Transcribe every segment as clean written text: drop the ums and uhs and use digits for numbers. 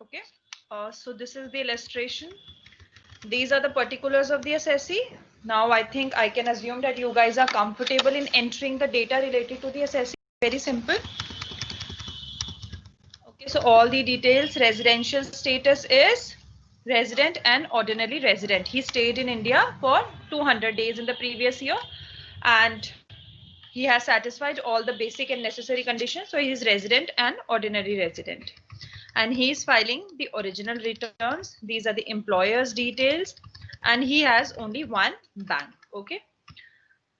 Okay. So this is the illustration. These are the particulars of the assessee. Now I think I can assume that you guys are comfortable in entering the data related to the assessee. Very simple. Okay, so all the details, residential status is resident and ordinary resident. He stayed in India for 200 days in the previous year and he has satisfied all the basic and necessary conditions. So he is resident and ordinary resident. And he is filing the original returns. These are the employer's details and he has only one bank. Okay.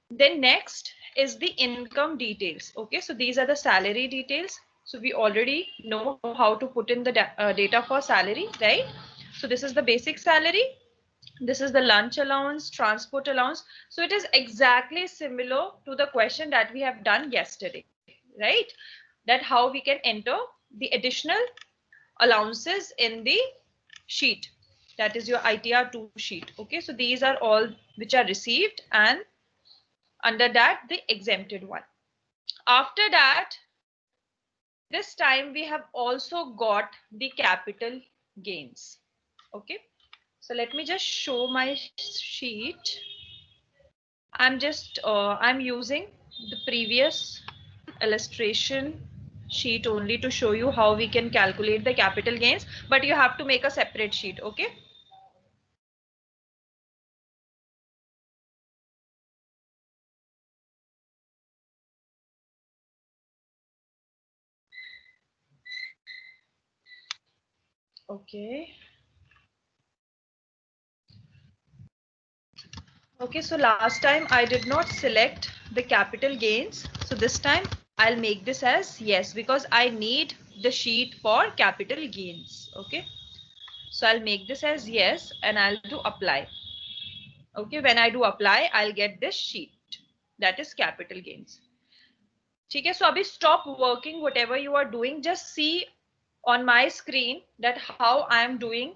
Then next is the income details. Okay, so these are the salary details. So we already know how to put in the data for salary, right? So this is the basic salary. This is the lunch allowance, transport allowance. So it is exactly similar to the question that we have done yesterday, right? That how we can enter the additional allowances in the sheet. That is your ITR2 sheet. Okay, so these are all which are received and under that the exempted one. After that, this time we have also got the capital gains. Okay, so let me just show my sheet. I'm using the previous illustration sheet only to show you how we can calculate the capital gains, but you have to make a separate sheet. Okay. Okay. Okay, so last time I did not select the capital gains. So this time I'll make this as yes because I need the sheet for capital gains. Okay, so I'll make this as yes and I'll do apply. Okay, when I do apply, I'll get this sheet that is capital gains. ठीक है, so अभी stop working whatever you are doing. Just see on my screen that how I am doing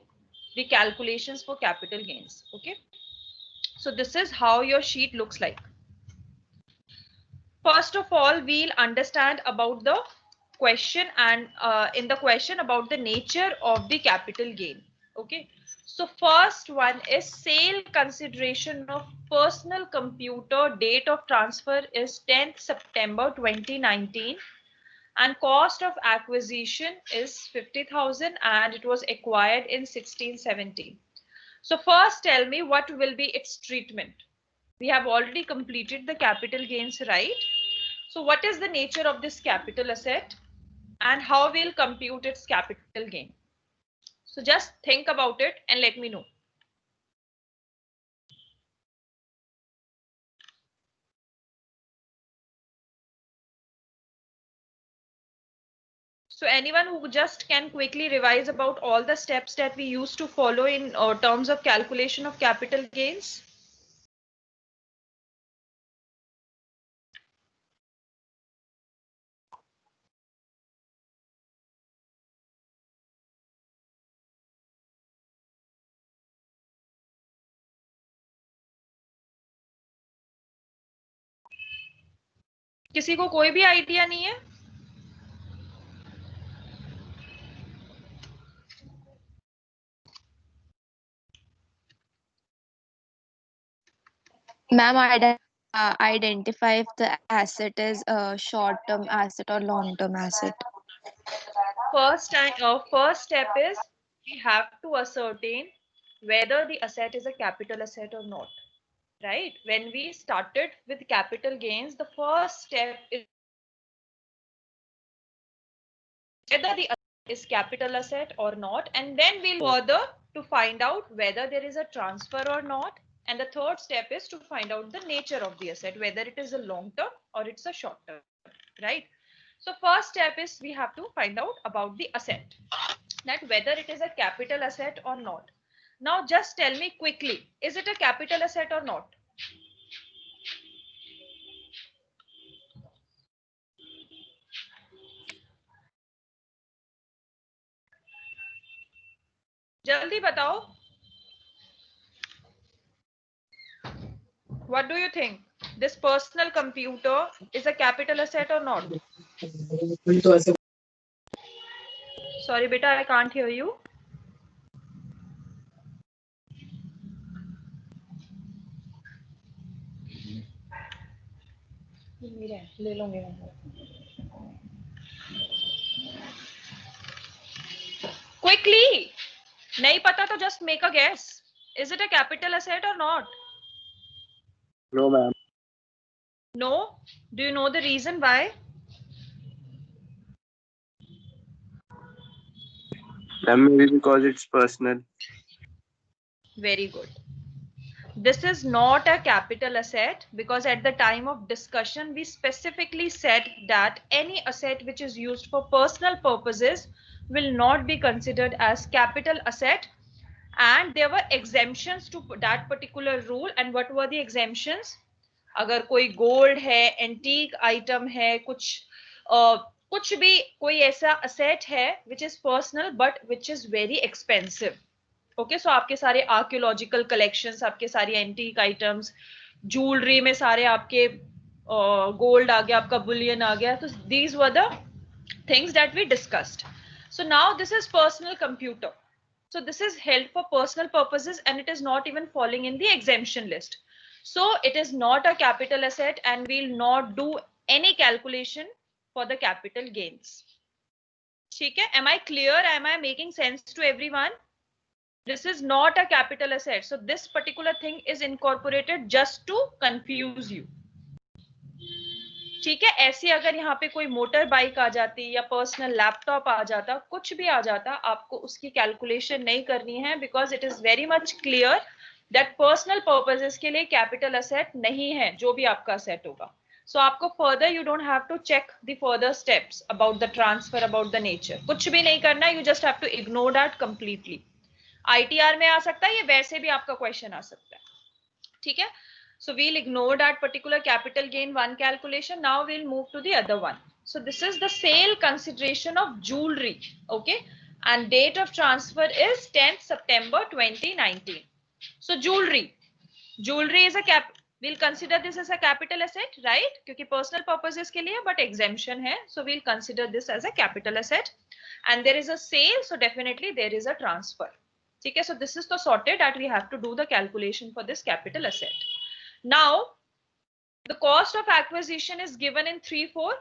the calculations for capital gains. Okay. So this is how your sheet looks like. First of all, we'll understand about the question and in the question about the nature of the capital gain. Okay. So first one is sale consideration of personal computer. Date of transfer is 10th September 2019 and cost of acquisition is 50,000 and it was acquired in 1617. So first tell me what will be its treatment. We have already completed the capital gains, right? So what is the nature of this capital asset and how we'll compute its capital gain? So just think about it and let me know. So anyone who just can quickly revise about all the steps that we used to follow in terms of calculation of capital gains? किसी को कोई भी idea नहीं है? Ma'am, identify if the asset is a short-term asset or long-term asset. First step is we have to ascertain whether the asset is a capital asset or not. Right? When we started with capital gains, the first step is whether the asset is capital asset or not, and then we'll further to find out whether there is a transfer or not. And the third step is to find out the nature of the asset, whether it is a long term or it's a short term, right? So first step is we have to find out about the asset, that whether it is a capital asset or not. Now just tell me quickly, is it a capital asset or not? जल्दी बताओ. What do you think? This personal computer is a capital asset or not? So Sorry beta, I can't hear you. ले लूंगे. Quickly. नहीं पता तो just make a guess. Is it a capital asset or not? No, ma'am. No. Do you know the reason why? Maybe because it's personal. Very good. This is not a capital asset because at the time of discussion, we specifically said that any asset which is used for personal purposes will not be considered as capital asset. And there were exemptions to that particular rule. And what were the exemptions? अगर कोई gold है, antique item है, कुछ भी कोई ऐसा asset है which is personal but which is very expensive. Okay, so आपके सारे आर्कियोलॉजिकल कलेक्शंस, आपके सारे एंटीक आइटम्स, ज्वेलरी में सारे आपके गोल्ड आ गया, आपका बुलियन आ गया. तो these were the things that we discussed. So now this is personal computer. So this is held for personal purposes and it is not even falling in the exemption list. So it is not a capital asset and we'll not do any calculation for the capital gains. ठीक है? Am I clear? Am I making sense to everyone? This is not a capital asset. So this particular thing is incorporated just to confuse you. ठीक है. ऐसे अगर यहाँ पे कोई motor bike आ जाती या पर्सनल लैपटॉप आ जाता, कुछ भी आ जाता, आपको उसकी कैलकुलेशन नहीं करनी है because it is very much clear that personal purposes के लिए कैपिटल असेट नहीं है जो भी आपका असेट होगा. सो आपको further you don't have to check the further steps about the transfer, about the nature. कुछ भी नहीं करना, you just have to ignore that completely. ITR में आ सकता है, ये वैसे भी आपका क्वेश्चन आ सकता है. ठीक है. So we'll ignore that particular capital gain one calculation. Now we'll move to the other one. So this is the sale consideration of jewelry. Okay. And date of transfer is 10th September 2019. So jewelry is we'll consider this as a capital asset, right? क्योंकि personal purposes के लिए, but exemption है. So we'll consider this as a capital asset. And there is a sale. So definitely there is a transfer. Okay. So this is the sorted that we have to do the calculation for this capital asset. Now, the cost of acquisition is given in 3-4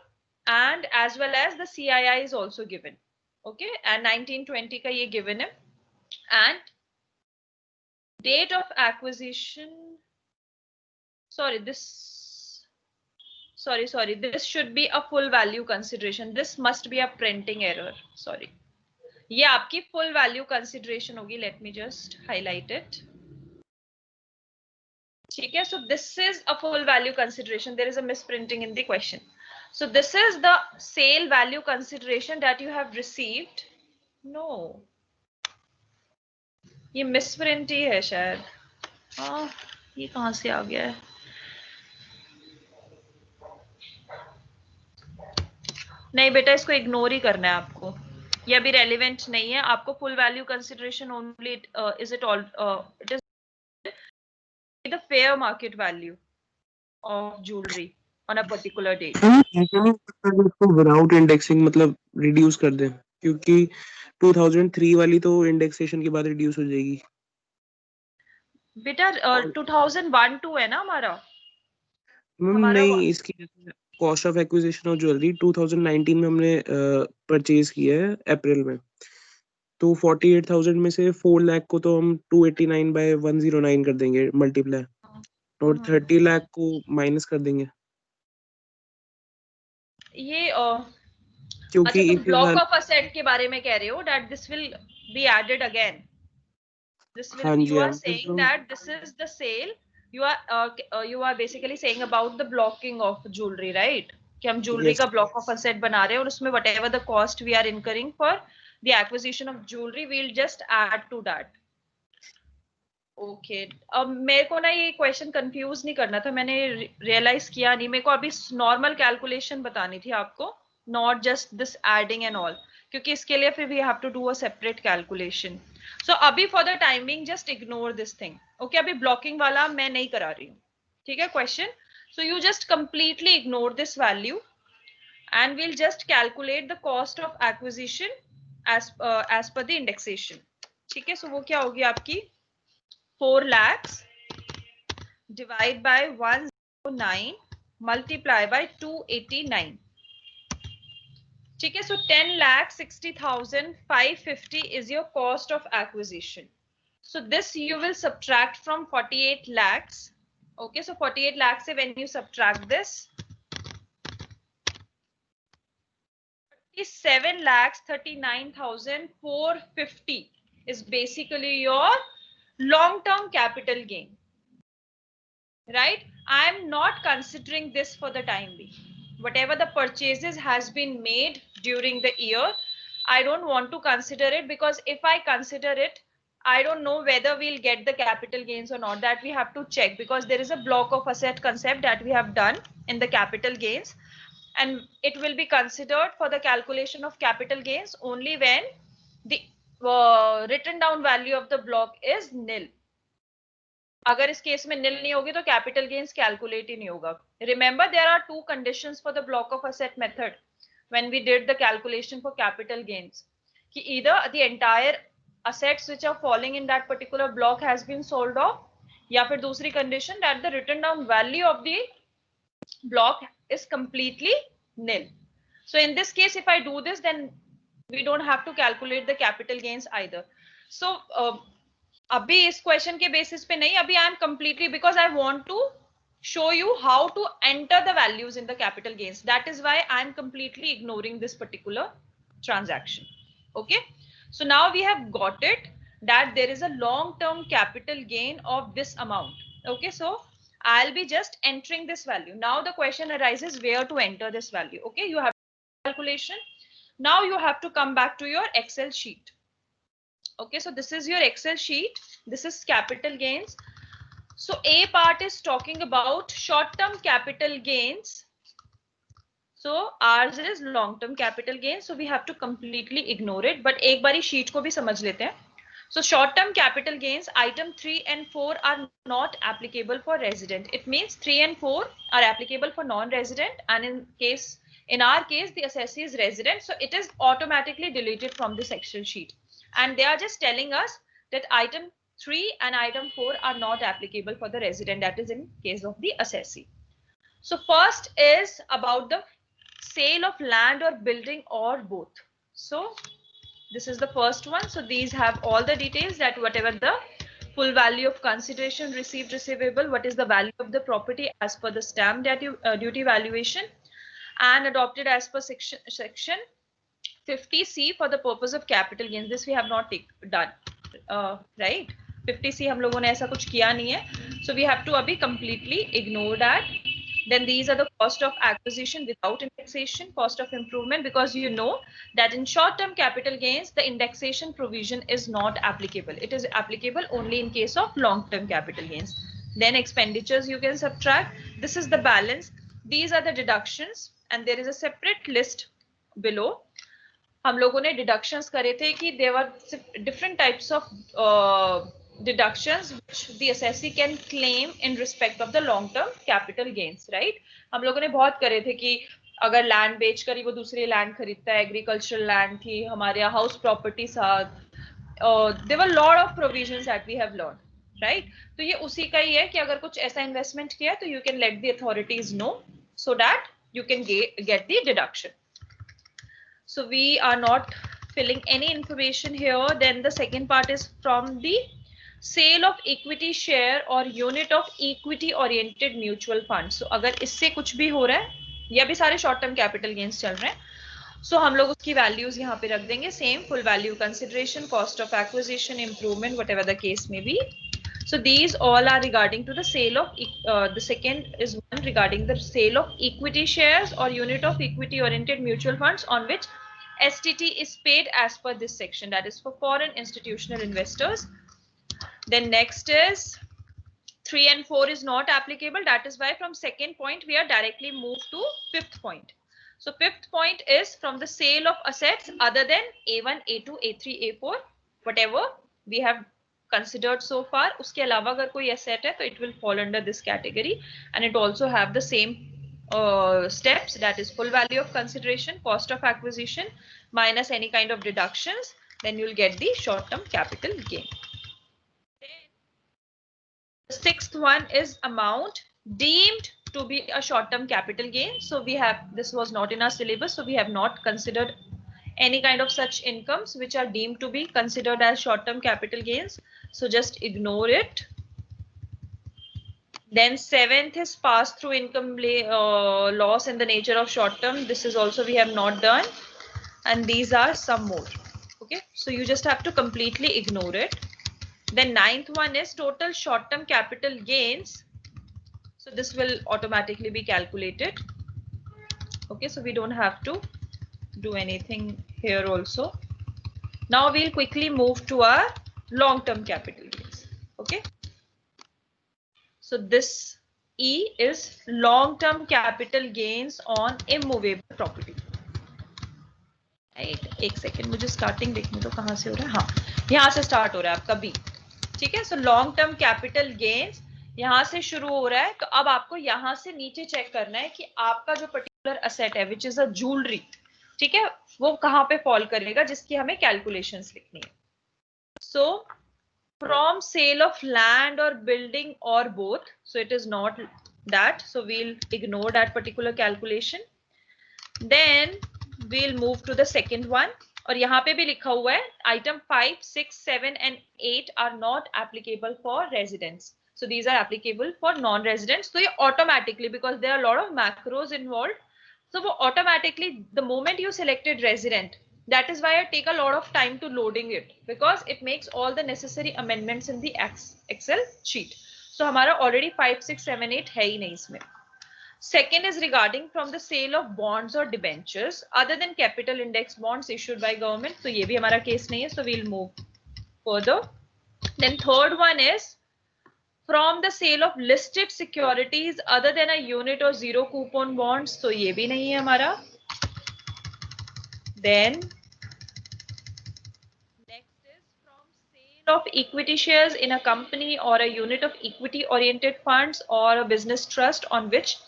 and as well as the CII is also given. Okay, and 1920 ka ye given hai. And date of acquisition, sorry, this should be a full value consideration. This must be a printing error. Sorry. ये आपकी full value consideration होगी. Let me just highlight it. ठीक है. So this is a full value consideration. There is a misprinting in the question. So this is the sale value consideration that you have received. No, ये misprint ही है शायद. हाँ, ये कहाँ से आ गया है? नहीं बेटा, इसको इग्नोर ही करना है आपको. ये अभी रेलिवेंट नहीं है. आपको full value consideration only is it all it is the fair market value of jewelry on a particular date. Without indexing मतलब reduce कर दें, क्योंकि 2003 वाली तो indexation के बाद reduce हो जाएगी. बेटा 2001-2 है ना हमारा. नहीं, इसकी cost of acquisition of jewelry 2019 में हमने purchase किया है अप्रैल में. तो 48,000 में से 4 लाख को तो हम 289 by 109 कर देंगे मल्टीप्लाई, और 30 लाख को माइनस कर देंगे. ये क्योंकि तुम ब्लॉक ऑफ असेट के बारे में कह रहे हो that this will be added again. This will you are saying that this is the sale. You are basically saying about the blocking of jewelry, right? कि हम jewelry का block of asset बना रहे हैं और उसमें whatever the cost we are incurring for the acquisition of jewelry, we'll just add to that. Okay. अब मेरे को ना ये क्वेश्चन कंफ्यूज नहीं करना था, मैंने रियलाइज किया नहीं. मेरे को अभी नॉर्मल कैलकुलेशन बतानी थी आपको, not just this adding and all, क्योंकि इसके लिए फिर we have to do a separate calculation. So अभी for the timing just ignore this thing. Okay, अभी ब्लॉकिंग वाला मैं नहीं करा रही हूँ. ठीक है question. So you just completely ignore this value and we'll just calculate the cost of acquisition as per the indexation. ठीक है, so वो क्या होगी आपकी 4 lakhs divide by 109 multiply by 289. ठीक है, so 10,60,550 is your cost of acquisition. So this you will subtract from 48 lakhs. Okay, so 48 lakhs se when you subtract this, 7,39,450 is basically your long-term capital gain. Right? I am not considering this for the time being. Whatever the purchases has been made during the year, I don't want to consider it, because if I consider it, I don't know whether we'll get the capital gains or not. That we have to check, because there is a block of asset concept that we have done in the capital gains, and it will be considered for the calculation of capital gains only when the written down value of the block is nil. अगर इस case में nil नहीं होगी तो capital gains calculate ही नहीं होगा. Remember, there are 2 conditions for the block of asset method when we did the calculation for capital gains. कि either the entire assets which are falling in that particular block has been sold off, या फिर दूसरी condition that the written down value of the block is completely nil. So in this case, if I do this, then we don't have to calculate the capital gains either. So अभी इस question के basis पे नहीं, अभी I am completely, because I want to show you how to enter the values in the capital gains. That is why I am completely ignoring this particular transaction. Okay, so now we have got it that there is a long term capital gain of this amount. Okay, so I'll be just entering this value. Now the question arises where to enter this value. Okay, you have calculation. Now you have to come back to your Excel sheet. Okay, so this is your Excel sheet. This is capital gains. So A part is talking about short-term capital gains. So ours is long-term capital gains. So we have to completely ignore it. But एक बारी sheet को भी समझ लेते हैं. So short-term capital gains, item 3 and 4 are not applicable for resident. It means 3 and 4 are applicable for non-resident, and in our case, the assessee is resident. So it is automatically deleted from this Excel sheet. And they are just telling us that item 3 and item 4 are not applicable for the resident, that is in case of the assessee. So first is about the sale of land or building or both. So this is the first one. So these have all the details, that whatever the full value of consideration received, receivable, what is the value of the property as per the stamp duty valuation, and adopted as per section 50C for the purpose of capital gains. This we have not done, right? 50C हम लोगों ने ऐसा कुछ किया नहीं है. So we have to अभी completely ignore that. Then these are the cost of acquisition without indexation, cost of improvement, because you know that in short-term capital gains, the indexation provision is not applicable. It is applicable only in case of long-term capital gains. Then expenditures you can subtract. This is the balance. These are the deductions, and there is a separate list below. हम लोगों ने deductions करे थे कि there were different types of deductions which the assessee can claim in respect of the long term capital gains, right? हम लोगों ने बहुत करे थे कि अगर लैंड बेचकर ही वो दूसरी लैंड खरीदता है, एग्रीकल्चरल लैंड थी, हमारे यहाँ हाउस प्रॉपर्टी साथ, there were lot of provisions that we have learned, right? तो ये उसी का ही है कि अगर कुछ ऐसा इन्वेस्टमेंट किया तो you can let the authorities know so that you can get the deduction. So we are not filling any information here. Then the second part is from the sale of equity share or unit of equity oriented mutual fund. So अगर इससे कुछ भी हो रहा है, या भी सारे short term capital gains चल रहे हैं, so हम लोग उसकी values यहाँ पे रख देंगे, same full value consideration, cost of acquisition, improvement, whatever the case may be. So these all are regarding to the sale of the second is one regarding the sale of equity shares or unit of equity oriented mutual funds on which STT is paid as per this section, that is for foreign institutional investors. Then next is 3 and 4 is not applicable. That is why from second point we are directly moved to fifth point. So fifth point is from the sale of assets other than A1, A2, A3, A4, whatever we have considered so far. उसके अलावा अगर कोई asset है तो it will fall under this category, and it also have the same steps, that is full value of consideration, cost of acquisition minus any kind of deductions, then you'll get the short-term capital gain. The sixth one is amount deemed to be a short-term capital gain. So we have, this was not in our syllabus, so we have not considered any kind of such incomes which are deemed to be considered as short-term capital gains. So just ignore it. Then seventh is pass-through income loss in the nature of short-term. This is also we have not done. And these are some more. Okay, so you just have to completely ignore it. Then ninth one is total short-term capital gains. So this will automatically be calculated. Okay, so we don't have to do anything here also. Now we'll quickly move to our long-term capital gains. Okay. So this E is long-term capital gains on immovable property. Right. एक second मुझे starting देखने तो कहाँ से हो रहा है, हाँ यहाँ से स्टार्ट हो रहा है आपका बी. ठीक है. So long term capital gains यहाँ से शुरू हो रहा है. तो अब आपको यहाँ से नीचे चेक करना है कि आपका जो पर्टिकुलर असेट है विच इज अ ज्वेलरी, ठीक है, वो कहाँ पे फॉल करेगा जिसकी हमें कैलकुलेशंस लिखनी है. सो from sale of land or building or both, so it is not that, so we'll ignore that particular calculation. Then we'll move to the second one, और यहाँ पे भी लिखा हुआ है item 5, 6, 7 and 8 are not applicable for residents, so these are applicable for non-residents. So ये automatically, because there are a lot of macros involved, so वो automatically the moment you selected resident, that is why I take a lot of time to loading it, because it makes all the necessary amendments in the Excel sheet. So हमारा already 5, 6, 7, 8 है ही नहीं इसमें. Second is regarding from the sale of bonds or debentures other than capital index bonds issued by government. So ये भी हमारा case नहीं है, so we'll move further. Then third one is from the sale of listed securities other than a unit or zero coupon bonds. So ये भी नहीं है हमारा. Then of equity shares in a company or a unit of equity oriented funds or a business trust on which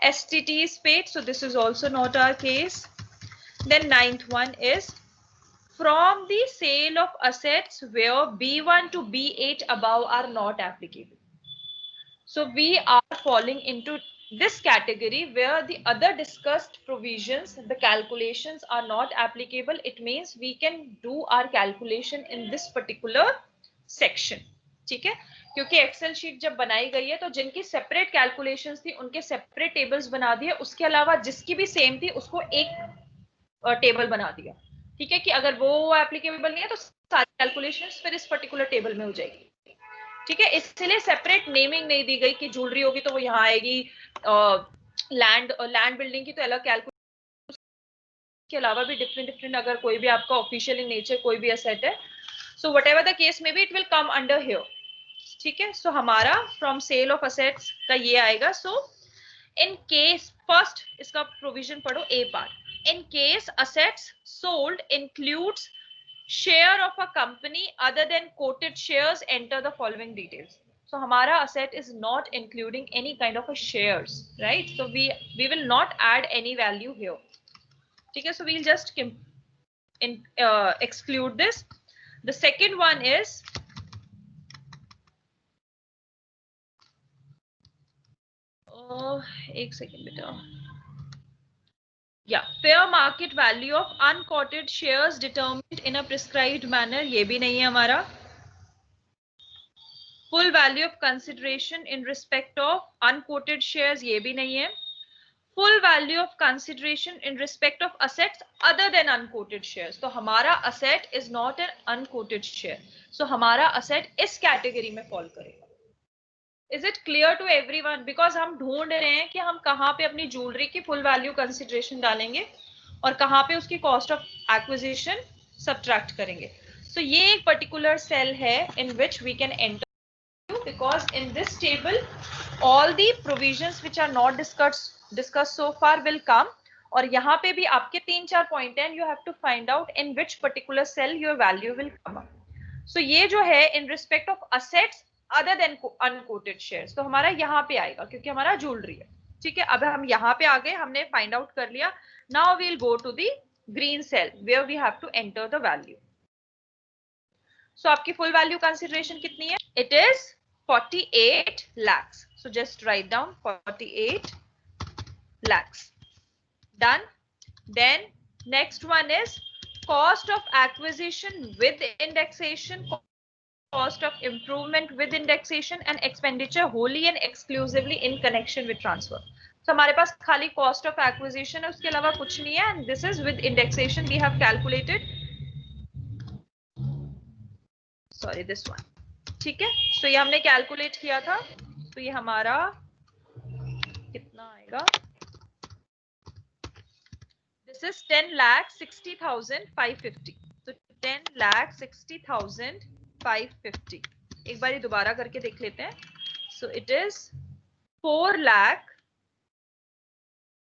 STT is paid. So this is also not our case. Then ninth one is from the sale of assets where B1 to B8 above are not applicable. So we are falling into this category where the other discussed provisions, the calculations are not applicable. It means we can do our calculation in this particular section. ठीक है, क्योंकि Excel sheet जब बनाई गई है तो जिनकी separate calculations थी उनके सेपरेट टेबल्स बना दिए, उसके अलावा जिसकी भी सेम थी उसको एक टेबल बना दिया. ठीक है, कि अगर वो एप्लीकेबल नहीं है तो सारी कैलकुलेशंस फिर इस पर्टिकुलर टेबल में हो जाएगी. ठीक है, इसलिए सेपरेट नेमिंग नहीं दी गई कि ज्वेलरी होगी तो वो यहाँ आएगी, लैंड बिल्डिंग की तो अलग कैलकुलेशन, के अलावा भी डिफरेंट अगर कोई भी आपका ऑफिशियल इन नेचर कोई भी एसेट है, सो व्हाटएवर द केस में B it will come under here. ठीक है, सो हमारा फ्रॉम सेल ऑफ असेट्स का ये आएगा. सो इन केस फर्स्ट इसका प्रोविजन पढ़ो, A part. In case assets sold includes share of a company other than quoted shares, enter the following details. So hamara asset is not including any kind of a shares, right? So we will not add any value here. Okay, so we'll just exclude this. The second one is एक second beta. Yeah, fair market value of unquoted shares determined in a prescribed manner, ये भी नहीं है हमारा. Full value of consideration in respect of unquoted shares, ये भी नहीं है. Full value of consideration in respect of assets other than unquoted shares. तो हमारा asset is not an unquoted share. So हमारा asset इस category में fall करेगा. Is it clear to everyone? Because हम ढूंढ रहे हैं कि हम कहाँ पे अपनी ज्वेलरी की फुल वैल्यू कंसिडरेशन डालेंगे और कहाँ पे उसकी कॉस्ट ऑफ एक्विजिशन सब्ट्रैक्ट करेंगे. सो ये एक पर्टिकुलर सेल है in which we can enter, because in this table all the provisions which are not discussed so far will come. और यहाँ पे भी आपके 3-4 पॉइंट हैं, you have to find out in which particular cell your value will come up. So ये जो है in respect of assets other than unquoted shares, तो हमारा यहाँ पे आएगा क्योंकि हमारा ज्वेलरी है. ठीक है, अब हम यहाँ पे आ गए, हमने फाइंड आउट कर लिया. Now we will go to the green cell where we have to enter the value. So आपकी फुल वैल्यू कंसिडरेशन कितनी है? It is 48 lakhs. So just write down 48 lakhs. Done. Then next one is cost of acquisition with indexation, cost of improvement with indexation, and expenditure wholly and exclusively in connection with transfer. So हमारे पास खाली cost of acquisition है, उसके अलावा कुछ नहीं है. And this is with indexation we have calculated. Sorry, this one. ठीक है, तो ये हमने कैलकुलेट किया था. तो ये हमारा कितना आएगा? This is 10,60,550. तो 10,60,550. एक बार दोबारा करके देख लेते हैं. So it is 4 lakh.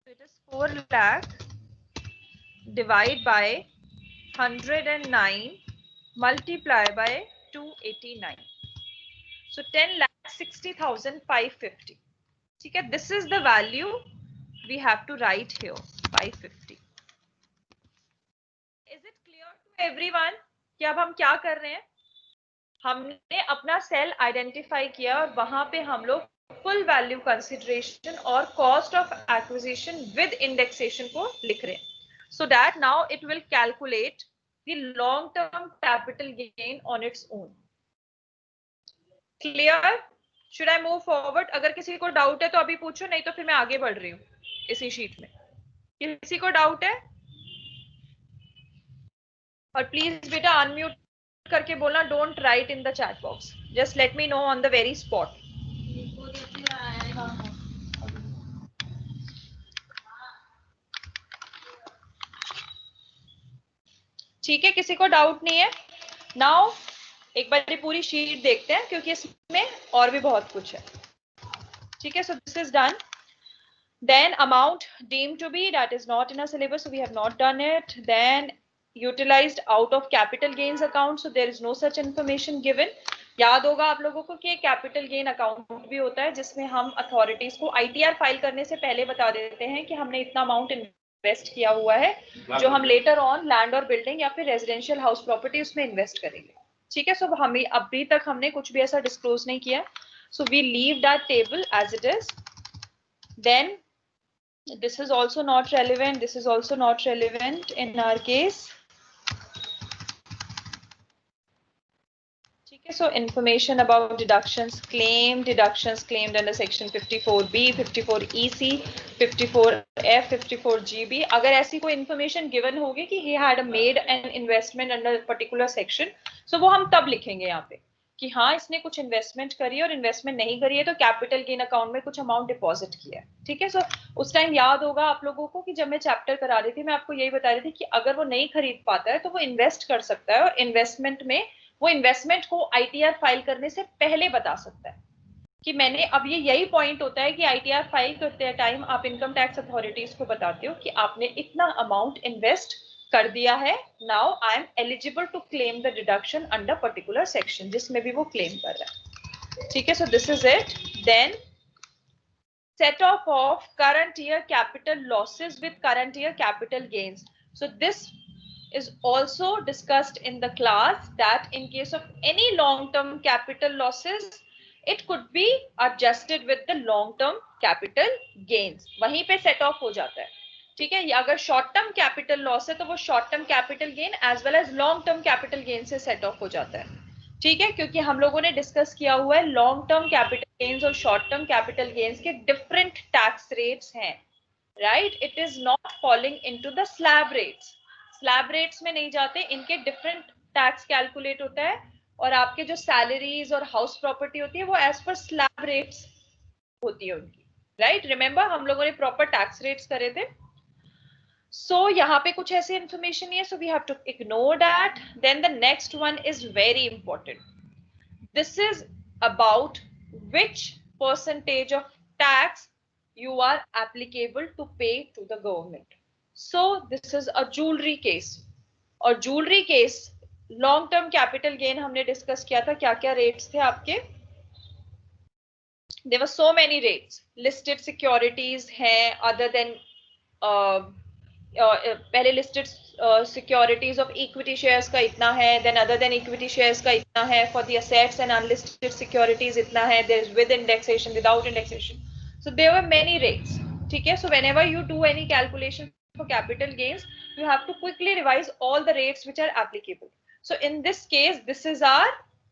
It is 4 lakh divide by 109 multiply by 289. So 10,60,550. ठीक है, this is the value we have to write here, 550. Is it clear to everyone कि अब हम क्या कर रहे हैं? हमने अपना सेल आइडेंटिफाई किया और वहां पे हम लोग फुल वैल्यू कंसिडरेशन और cost of acquisition with indexation को लिख रहे हैं. So that now it will calculate the long-term capital gain on its own. Clear? Should I move forward? अगर किसी को डाउट है तो अभी पूछो, नहीं तो फिर मैं आगे बढ़ रही हूँ इसी शीट में. किसी को डाउट है? और प्लीज बेटा अनम्यूट करके बोलना, don't write in the chat box, just let me know on the very spot. ठीक है, किसी को डाउट नहीं है? नाउ एक बार पूरी शीट देखते हैं क्योंकि इसमें और भी बहुत कुछ है. ठीक है, so this is done. Then amount deemed to be, that is not in our syllabus, so we have not done it. Then utilized out of capital gains account, so there is no such information given. याद होगा आप लोगों को कि capital gain account भी होता है जिसमें हम अथॉरिटीज को आईटीआर फाइल करने से पहले बता देते हैं कि हमने इतना अमाउंट इन्वेस्ट किया हुआ है जो हम लेटर ऑन लैंड और बिल्डिंग या फिर रेजिडेंशियल हाउस प्रॉपर्टी उसमें इन्वेस्ट करेंगे. ठीक है, सो हमें अभी तक हमने कुछ भी ऐसा डिस्क्लोज नहीं किया. So we leave that table as it is. Then this is also not relevant, this is also not relevant in our case. Okay, so information about deductions claimed under section 54B, 54EC, 54F, 54GB. अगर ऐसी कोई information given होगी कि he had made an investment under a particular section, so वो हम तब लिखेंगे यहाँ पे कि हाँ इसने कुछ इन्वेस्टमेंट करी है और इन्वेस्टमेंट नहीं करी है तो कैपिटल गेन अकाउंट में कुछ अमाउंट डिपॉजिट किया है. ठीक है, सो उस टाइम याद होगा आप लोगों को कि जब मैं चैप्टर करा रही थी मैं आपको यही बता रही थी कि अगर वो नहीं खरीद पाता है तो वो इन्वेस्ट कर सकता है और इन्वेस्टमेंट में वो इन्वेस्टमेंट को आईटीआर फाइल करने से पहले बता सकता है कि मैंने, अब ये यही पॉइंट होता है कि आईटीआर फाइल करते टाइम आप इनकम टैक्स अथॉरिटीज को बताते हो कि आपने इतना अमाउंट इन्वेस्ट कर दिया है. Now I am eligible to claim the deduction under particular section जिसमें भी वो क्लेम कर रहा है. ठीक है, so this is it. Then set off current year capital losses with current year capital gains. So this is also discussed in the class that in case of any long term capital losses it could be adjusted with the long term capital gains. वहीं पे set off हो जाता है. ठीक है, अगर short term capital loss है तो वो short term capital gain as well as long term capital gain से सेट ऑफ हो जाता है. ठीक है, क्योंकि हम लोगों ने डिस्कस किया हुआ है लॉन्ग टर्म कैपिटल गेन्स और शॉर्ट टर्म कैपिटल गेन्स के डिफरेंट टैक्स रेट्स हैं. Right, it is not falling into the slab rates. Slab rates में नहीं जाते, इनके डिफरेंट टैक्स कैलकुलेट होता है और आपके जो सैलरीज और हाउस प्रॉपर्टी होती है वो एज पर स्लैब रेट्स होती है उनकी. राइट, रिमेंबर हम लोगों ने प्रॉपर टैक्स रेट्स करे थे. So यहाँ पे कुछ ऐसी information नहीं है, so we have to ignore that. Then the next one is very important. This is about which percentage of tax you are applicable to pay to the government. So this is a jewelry case. और jewelry case long term capital gain हमने discuss किया था, क्या क्या rates थे आपके. there were so many rates. Listed securities हैं other than पहले listed securities of equity shares का इतना है, then other than equity shares का इतना है, for the assets and unlisted securities इतना है, there is with indexation, without indexation. So there were many rates. ठीक है, so whenever you do any calculation for capital gains, you have to quickly revise all the rates which are applicable. So in this case, this is our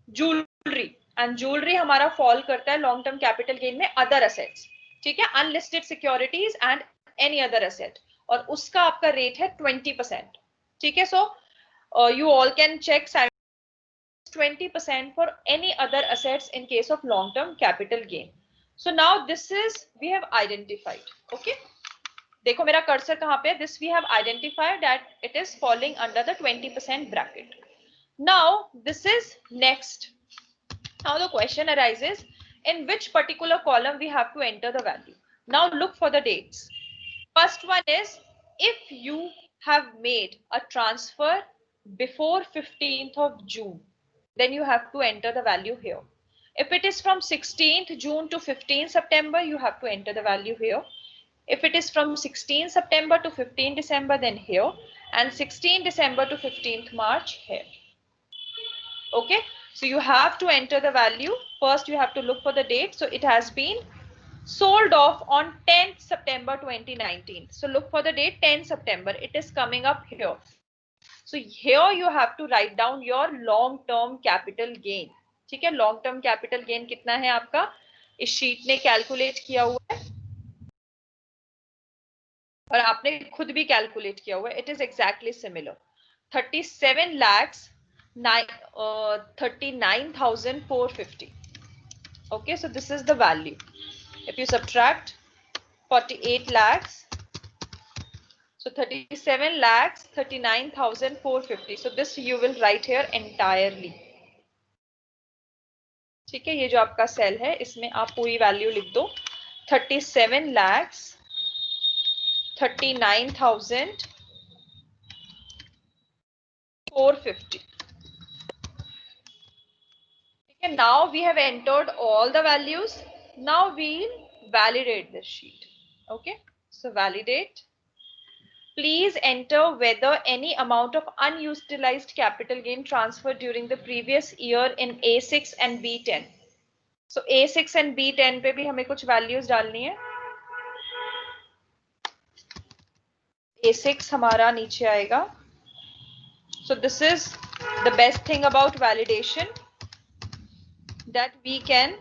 jewelry, and jewelry हमारा fall करता है long term capital gain में other assets. ठीक है, unlisted securities and any other asset, और उसका आपका rate है 20%. ठीक है, सो you all can check 20% for any other assets in case of long term capital gain. So now this is we have identified. Okay, देखो मेरा कर्सर कहां पे है. This we have identified that it is falling under the 20% bracket. Now this is next. Now the question arises, in which particular column we have to enter the value. Now look for the dates. First one is, if you have made a transfer before 15th of June, then you have to enter the value here. If it is from 16th June to 15th September, you have to enter the value here. If it is from 16th September to 15th December, then here, and 16th December to 15th March here. Okay, so you have to enter the value. First, you have to look for the date. So it has been sold off on 10th September 2019. So look for the date 10 September. It is coming up here. So here you have to write down your long-term capital gain. ठीक है, long-term capital gain कितना है आपका, इस sheet ने calculate किया हुआ है और आपने खुद भी कैलकुलेट किया हुआ है. It is exactly similar. 37,39,450. Okay, so this is the value. If you subtract 48 lakhs, so 37 lakhs 39,450. So this you will write here entirely. ठीक है, ये जो आपका सेल है इसमें आप पूरी वैल्यू लिख दो. 37 lakhs 39,450. Okay, now we have entered all the values. Now we'll validate this sheet. Okay, so validate. Please enter whether any amount of unutilized capital gain transferred during the previous year in A6 and B10. So A6 and B10 पे भी हमें कुछ values डालनी है. A6 हमारा नीचे आएगा. So this is the best thing about validation, that we can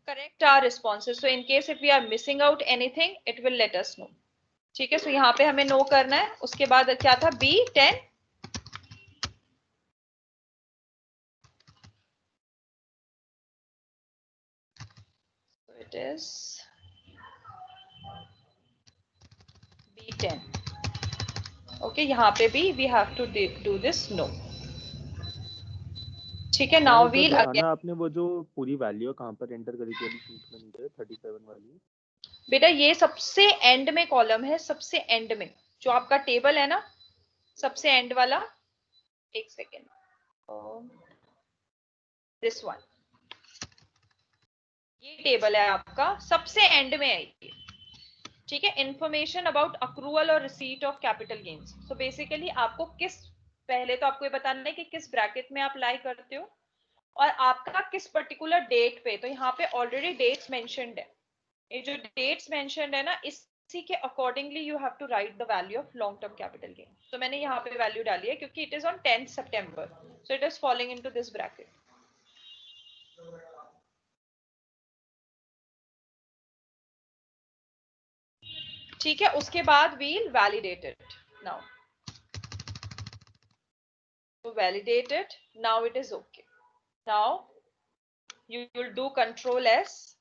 correct our responses. So in case if we are missing out anything, it will let us know. ठीक है, so यहाँ पे हमें नो करना है. उसके बाद क्या था, B10. So it is B10. Okay, यहाँ पे भी we have to do this no. ठीक है, now we'll again. आपने वो जो पूरी वैल्यू कहाँ पर एंटर करी थी अभी शीट में नीचे 37 वाली? बेटा ये सबसे एंड में कॉलम है, सबसे एंड में जो आपका टेबल है ना, सबसे एंड वाला. एक सेकेंड, दिस वन, ये टेबल है आपका, सबसे एंड में है ये. ठीक है, इंफॉर्मेशन अबाउट अक्रूवल और receipt of capital gains. So basically आपको किस, पहले तो आपको ये बताना है कि किस ब्रैकेट में आप लाई करते हो और आपका किस पर्टिकुलर डेट पे. तो यहाँ पे ऑलरेडी डेट्स मेंशन्ड है. ये जो डेट्स मेंशन्ड है ना, इसी के accordingly you have to write the value of long term capital gain. तो मैंने यहाँ पे वैल्यू डाली है क्योंकि it is on 10th September, so it is following into this bracket. ठीक है, उसके बाद वील वैलिडेट इट. नाउ तो validate it, now it is okay. Now you will do control S.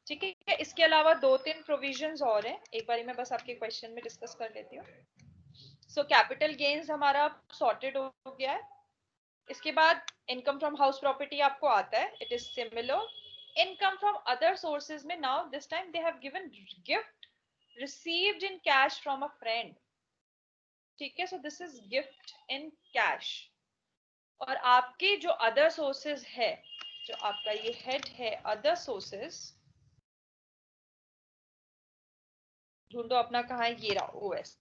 ठीक है, इसके अलावा 2-3 प्रोविजंस और हैं, एक बार मैं बस आपके क्वेश्चन में डिस्कस कर लेती हूँ. सो कैपिटल गेन्स हमारा सॉर्टेड हो गया है. इसके बाद इनकम फ्रॉम हाउस प्रॉपर्टी आपको आता है, it is similar. Income from other sources में now this time they have given gift received in cash from a friend. ठीक है, so this is gift in cash. और आपके जो अदर सोर्सेज है जो आपका ये हेड है अदर सोर्सेस, ढूंढो अपना कहाँ है, ये रहा ओएस।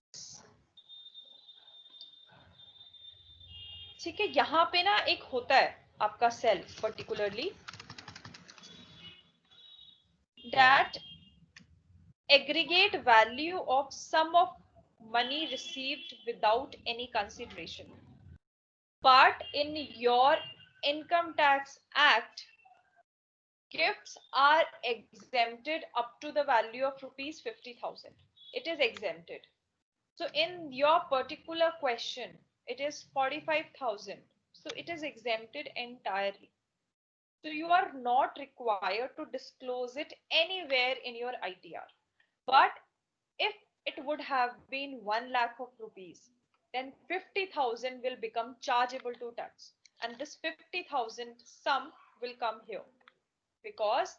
ठीक है, यहाँ पे ना एक होता है आपका sale particularly that aggregate value of sum of money received without any consideration. But in your income tax act, gifts are exempted up to the value of rupees 50,000. It is exempted. So in your particular question, it is 45,000. So it is exempted entirely. So you are not required to disclose it anywhere in your ITR. But if it would have been 1 lakh of rupees, then 50,000 will become chargeable to tax. And this 50,000 sum will come here because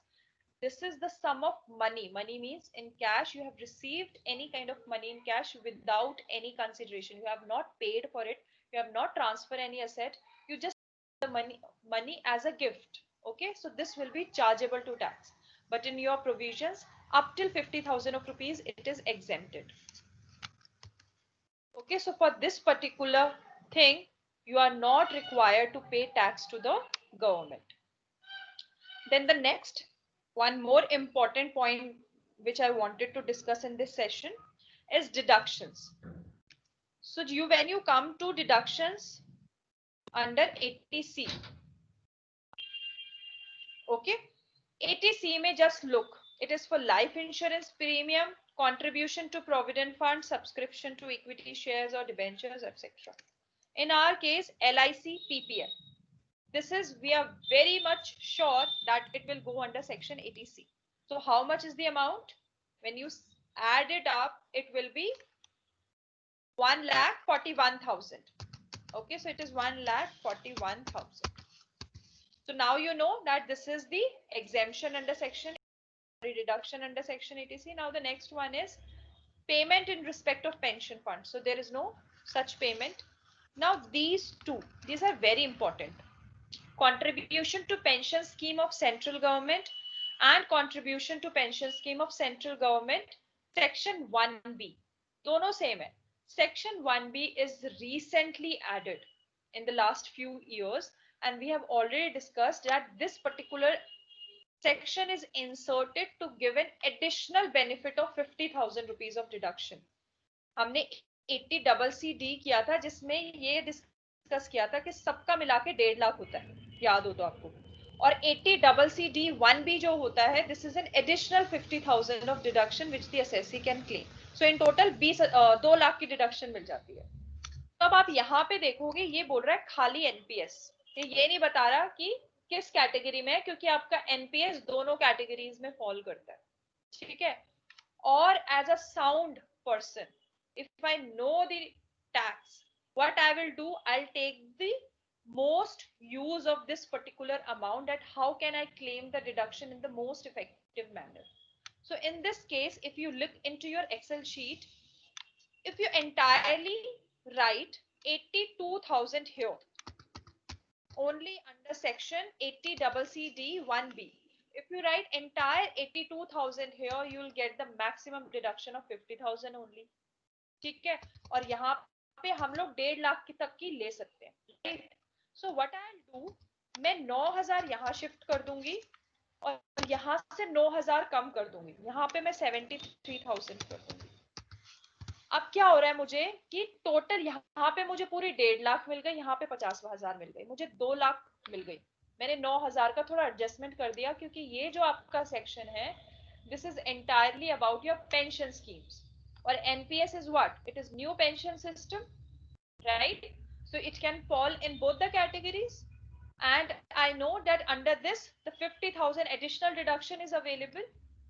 this is the sum of money. Money means in cash, you have received any kind of money in cash without any consideration. You have not paid for it. You have not transferred any asset. You just the money as a gift. Okay, so this will be chargeable to tax. But in your provisions, up till 50,000 of rupees, it is exempted. Okay, so for this particular thing, you are not required to pay tax to the government. Then the next, one more important point which I wanted to discuss in this session is deductions. So when you come to deductions under 80C, okay, 80C may just look, it is for life insurance premium, contribution to provident fund, subscription to equity shares or debentures, etc. In our case, LIC PPF. This is, we are very much sure that it will go under section 80C. So how much is the amount? When you add it up, it will be 1,41,000. Okay, so it is 1,41,000. So now you know that this is the exemption under section, reduction under section 80C. Now the next one is payment in respect of pension fund. So there is no such payment. Now these two, these are very important. Contribution to pension scheme of central government and contribution to pension scheme of central government, section 1B. दोनों same है. Section 1B is recently added in the last few years, and we have already discussed that this particular section is inserted to give an additional benefit of 50,000 rupees of deduction. हमने 80CC किया था जिसमें ये discuss किया था कि सबका मिला के 1.5 लाख होता है, याद हो तो आपको. और 80CC1B जो होता है, this is an additional 50,000 of deduction which the assessee can claim. So in total 2 lakh की डिडक्शन मिल जाती है. तो अब आप यहाँ पे देखोगे ये बोल रहा है खाली एनपीएस, ये नहीं बता रहा कि किस कैटेगरी में है, क्योंकि आपका एनपीएस दोनों कैटेगरीज में फॉल करता है. ठीक है. और as a sound person, if I know the tax, what I will do, I'll take the most use of this particular amount, that how can I claim the deduction in the most effective manner. So in this case, if you look into your Excel sheet, if you entirely write 82,000 here, only under section 80CC1B, if you write entire 82,000 here, you will get the maximum deduction of 50,000 only. ठीक है. और यहाँ पे हम लोग 1.5 लाख तक की ले सकते हैं. So what I'll do, मैं 9,000 यहाँ शिफ्ट कर दूंगी और यहाँ से 9,000 कम कर दूंगी. यहाँ पे मैं 73,000 कर दूंगी. अब क्या हो रहा है मुझे कि टोटल यहाँ पे मुझे पूरी 1.5 लाख मिल गई, यहाँ पे 50,000 मिल गई, मुझे 2 लाख मिल गई. मैंने 9,000 का थोड़ा एडजस्टमेंट कर दिया, क्योंकि ये जो आपका सेक्शन है, this is entirely about your pension schemes. Or NPS is what? It is new pension system, right? So it can fall in both the categories. And I know that under this, the 50,000 additional deduction is available.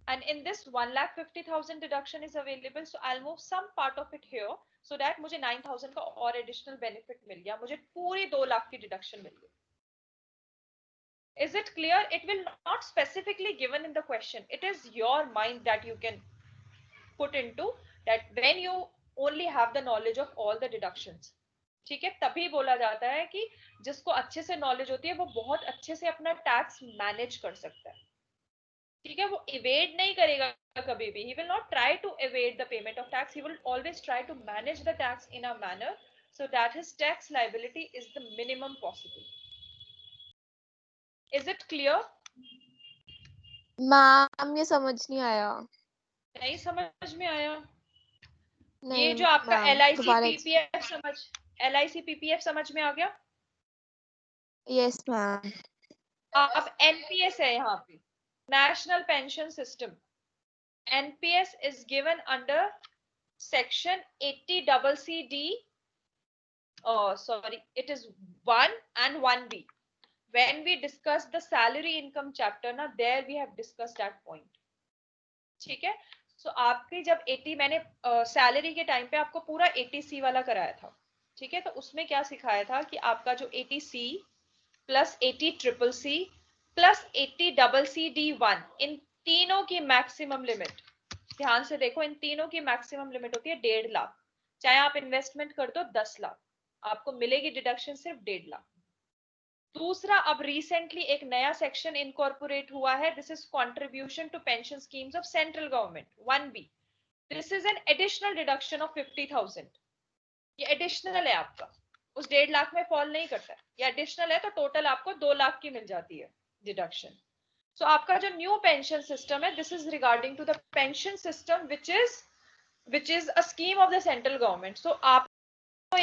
And in this 1,50,000 deduction is available. So I'll move some part of it here, so that मुझे 9,000 का और additional benefit मिल गया, मुझे पूरी 2 लाख की deduction मिल गई. Is it clear? It will not specifically given in the question. It is your mind that you can put into that when you only have the knowledge of all the deductions. ठीक है, तभी बोला जाता है कि जिसको अच्छे से नॉलेज होती है वो बहुत अच्छे से अपना टैक्स मैनेज कर सकता है। ठीक है, वो इवेड नहीं करेगा कभी भी, he will not try to evade the payment of tax, he will always try to manage the tax in a manner so that his tax liability is the minimum possible. Is it clear? Ma'am ये समझ नहीं आया। नहीं समझ में आया? नहीं ये जो आपका मैम, LIC दोबारा PPF LIC PPF समझ में आ गया? Yes ma'am. अब NPS है यहाँ पे, national pension system. NPS is given under section 80CCD. Sorry, it is 1 and 1B. When we discuss the salary income chapter ना, there we have discussed that point. ठीक है, so आपकी जब 80 मैंने सैलरी के टाइम पे आपको पूरा 80C वाला कराया था। ठीक है, तो उसमें क्या सिखाया था कि आपका जो 80C plus 80CCC plus 80CCD1 इन तीनों की मैक्सिमम लिमिट, ध्यान से देखो, इन तीनों की मैक्सिमम लिमिट होती है 1.5 लाख। चाहे आप इन्वेस्टमेंट कर दो 10 लाख, आपको मिलेगी डिडक्शन सिर्फ 1.5 लाख। दूसरा, अब रिसेंटली एक नया सेक्शन इनकॉर्पोरेट हुआ है, this is contribution to pension schemes of central government 1B। This is an additional deduction of 50,000। ये एडिशनल है आपका, उस 1.5 लाख में फॉल नहीं करता है, ये एडिशनल है, तो टोटल आपको 2 लाख की मिल जाती है डिडक्शन। सो आपका जो न्यू पेंशन सिस्टम है, this is regarding to the pension system which is a scheme of the central government. So आपको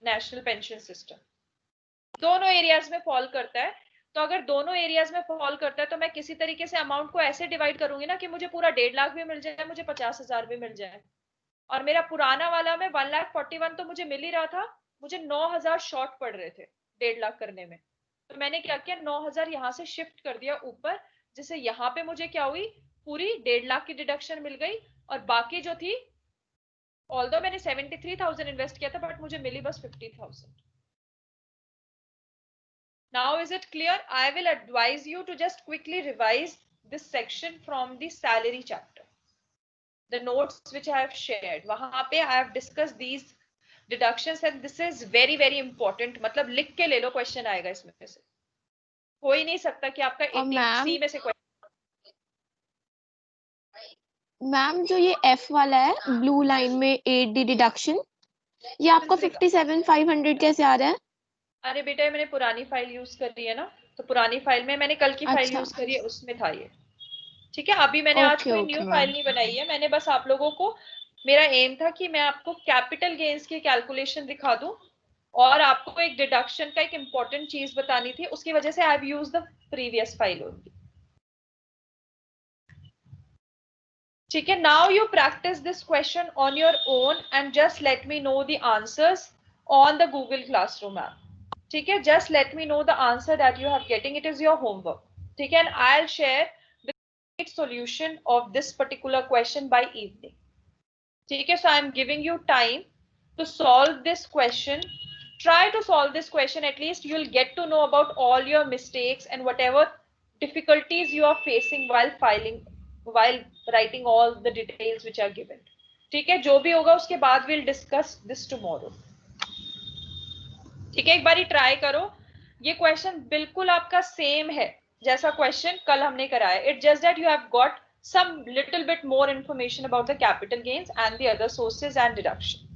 नेशनल पेंशन सिस्टम दोनों एरियाज में फॉल करता है। तो अगर दोनों एरियाज में फॉल करता है तो मैं किसी तरीके से अमाउंट को ऐसे डिवाइड करूंगी ना कि मुझे पूरा 1.5 लाख भी मिल जाए, मुझे 50,000 भी मिल जाए। और मेरा पुराना वाला में 1,41,000 तो मुझे मिल ही रहा था, मुझे 9,000 शॉर्ट पड़ रहे थे 1.5 लाख करने में। तो मैंने क्या किया, 9,000 यहाँ से शिफ्ट कर दिया ऊपर, जिससे यहाँ पे मुझे क्या हुई, पूरी 1.5 लाख की डिडक्शन मिल गई। और बाकी जो थी, ऑल्दो मैंने 73,000 इन्वेस्ट किया था, बट मुझे मिली बस 50,000। Now is it clear? I will advise you to just quickly revise this section from the salary chapter. The notes which I have shared, वहां पे I have discussed these deductions and this is very very important. मतलब लिख के ले लो, question आएगा इसमें से। हो ही नहीं सकता कि आपका 80C में से क्वेश्चन। मैम जो ये F वाला है ब्लू लाइन में 8D डिडक्शन, ये आपका 57,500 कैसे आ रहा है? अरे बेटा, मैंने पुरानी फाइल यूज कर रही है ना, तो पुरानी फाइल में मैंने कल की फाइल यूज करी है, उसमें था ये। ठीक है, अभी मैंने आज कोई न्यू फाइल नहीं बनाई है, मैंने बस आप लोगों को, मेरा एम था कि मैं आपको कैपिटल गेन्स की कैलकुलेशन दिखा दूं और आपको एक डिडक्शन का एक इंपॉर्टेंट चीज बतानी थी, उसकी वजह से I have used the previous file only. ठीक है, now you practice this question on your own and just let me know the answers on the Google classroom app. ठीक है, just let me know the answer that you are getting, it is your homework. ठीक है, and I'll share the solution of this particular question by evening. ठीक है, so I'm giving you time to solve this question. Try to solve this question, at least you'll get to know about all your mistakes and whatever difficulties you are facing while writing all the details which are given. ठीक है, जो भी होगा उसके बाद we'll discuss this tomorrow. ठीक है, एक बारी ट्राई करो, ये क्वेश्चन बिल्कुल आपका सेम है जैसा क्वेश्चन कल हमने कराया। It just that you have got some little bit more information about the capital gains and the other sources and deduction.